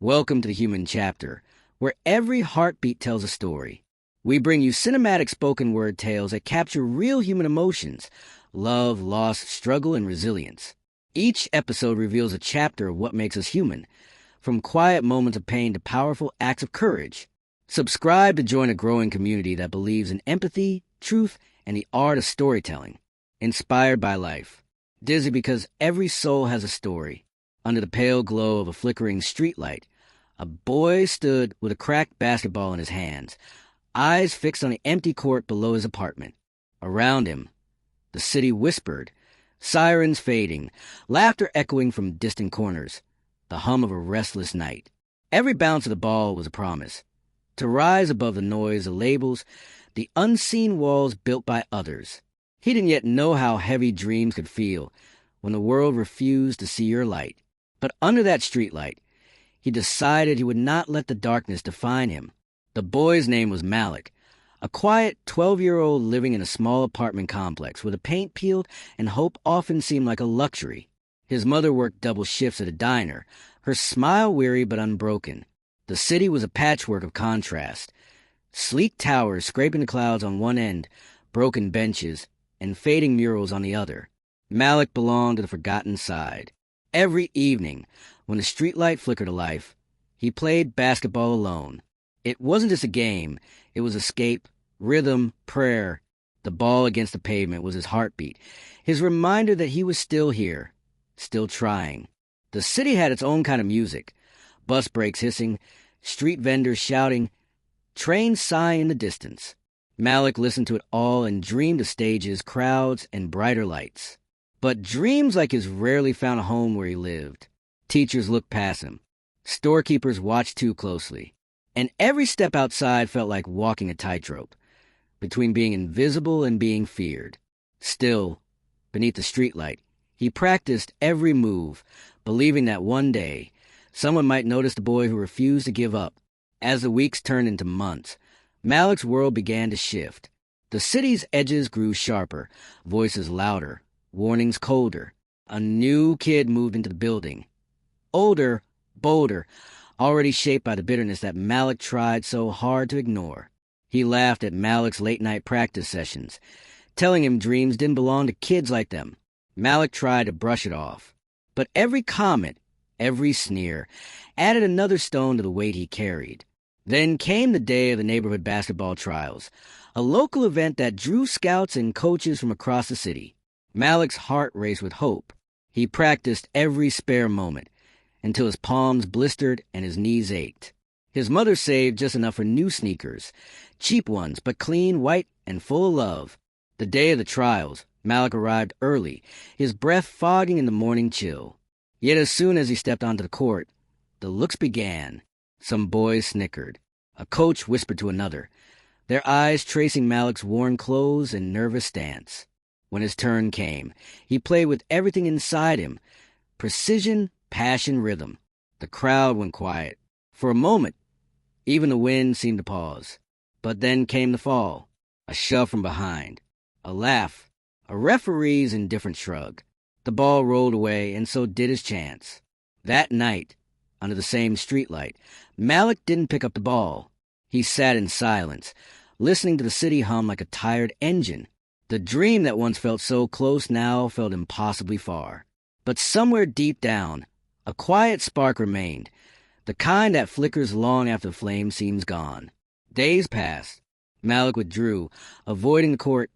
Welcome to the Human Chapter, where every heartbeat tells a story. We bring you cinematic spoken word tales that capture real human emotions, love, loss, struggle, and resilience. Each episode reveals a chapter of what makes us human, from quiet moments of pain to powerful acts of courage. Subscribe to join a growing community that believes in empathy, truth, and the art of storytelling. Inspired by life. Dizzy because every soul has a story. Under the pale glow of a flickering streetlight, a boy stood with a cracked basketball in his hands, eyes fixed on the empty court below his apartment. Around him, the city whispered, sirens fading, laughter echoing from distant corners, the hum of a restless night. Every bounce of the ball was a promise, to rise above the noise of labels, the unseen walls built by others. He didn't yet know how heavy dreams could feel when the world refused to see your light. But under that streetlight, he decided he would not let the darkness define him. The boy's name was Malik, a quiet 12-year-old living in a small apartment complex where the paint peeled and hope often seemed like a luxury. His mother worked double shifts at a diner, her smile weary but unbroken. The city was a patchwork of contrast. Sleek towers scraping the clouds on one end, broken benches, and fading murals on the other. Malik belonged to the forgotten side. Every evening, when the streetlight flickered to life, he played basketball alone. It wasn't just a game, it was escape, rhythm, prayer. The ball against the pavement was his heartbeat, his reminder that he was still here, still trying. The city had its own kind of music, bus brakes hissing, street vendors shouting, trains sighing in the distance. Malik listened to it all and dreamed of stages, crowds, and brighter lights. But dreams like his rarely found a home where he lived. Teachers looked past him. Storekeepers watched too closely. And every step outside felt like walking a tightrope, between being invisible and being feared. Still, beneath the streetlight, he practiced every move, believing that one day, someone might notice the boy who refused to give up. As the weeks turned into months, Malik's world began to shift. The city's edges grew sharper, voices louder, warnings colder. A new kid moved into the building. Older, bolder, already shaped by the bitterness that Malik tried so hard to ignore. He laughed at Malik's late-night practice sessions, telling him dreams didn't belong to kids like them. Malik tried to brush it off. But every comment, every sneer, added another stone to the weight he carried. Then came the day of the neighborhood basketball trials, a local event that drew scouts and coaches from across the city. Malik's heart raced with hope. He practiced every spare moment, until his palms blistered and his knees ached. His mother saved just enough for new sneakers, cheap ones, but clean, white, and full of love. The day of the trials, Malik arrived early, his breath fogging in the morning chill. Yet as soon as he stepped onto the court, the looks began. Some boys snickered. A coach whispered to another, their eyes tracing Malik's worn clothes and nervous stance. When his turn came, he played with everything inside him, precision, passion, rhythm. The crowd went quiet. For a moment, even the wind seemed to pause. But then came the fall, a shove from behind, a laugh, a referee's indifferent shrug. The ball rolled away, and so did his chance. That night, under the same streetlight, Malik didn't pick up the ball. He sat in silence, listening to the city hum like a tired engine. The dream that once felt so close now felt impossibly far. But somewhere deep down, a quiet spark remained, the kind that flickers long after the flame seems gone. Days passed. Malik withdrew, avoiding the court,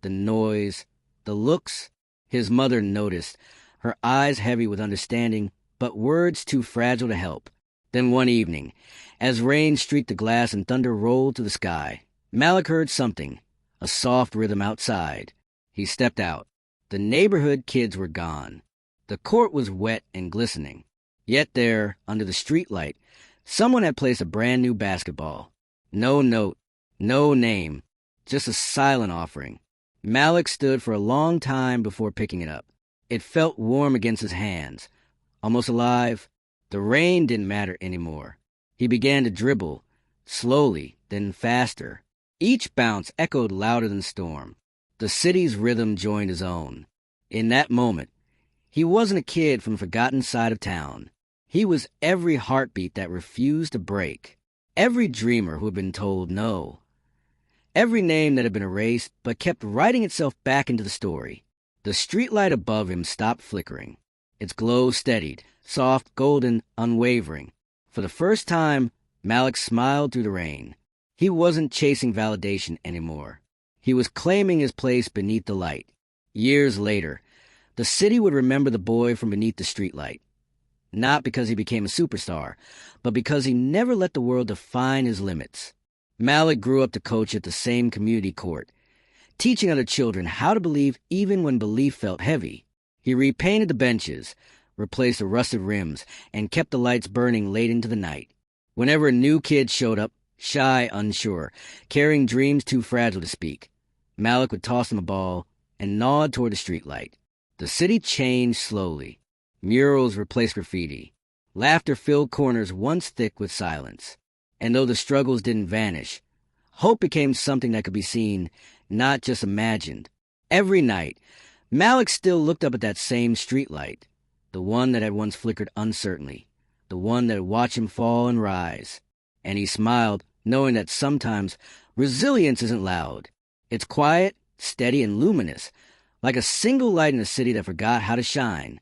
the noise, the looks. His mother noticed, her eyes heavy with understanding, but words too fragile to help. Then one evening, as rain streaked the glass and thunder rolled to the sky, Malik heard something, a soft rhythm outside. He stepped out. The neighborhood kids were gone. The court was wet and glistening. Yet there, under the streetlight, someone had placed a brand-new basketball. No note, no name, just a silent offering. Malik stood for a long time before picking it up. It felt warm against his hands, almost alive. The rain didn't matter anymore. He began to dribble, slowly, then faster. Each bounce echoed louder than the storm. The city's rhythm joined his own. In that moment, he wasn't a kid from the forgotten side of town. He was every heartbeat that refused to break, every dreamer who had been told no, every name that had been erased but kept writing itself back into the story. The streetlight above him stopped flickering. Its glow steadied, soft, golden, unwavering. For the first time, Malik smiled through the rain. He wasn't chasing validation anymore. He was claiming his place beneath the light. Years later, the city would remember the boy from beneath the streetlight. Not because he became a superstar, but because he never let the world define his limits. Malik grew up to coach at the same community court, teaching other children how to believe even when belief felt heavy. He repainted the benches, replaced the rusted rims, and kept the lights burning late into the night. Whenever a new kid showed up, shy, unsure, carrying dreams too fragile to speak, Malik would toss him a ball and nod toward the streetlight. The city changed slowly. Murals replaced graffiti. Laughter filled corners once thick with silence. And though the struggles didn't vanish, hope became something that could be seen, not just imagined. Every night, Malik still looked up at that same streetlight, the one that had once flickered uncertainly, the one that had watched him fall and rise. And he smiled, knowing that sometimes resilience isn't loud. It's quiet, steady, and luminous, like a single light in a city that forgot how to shine.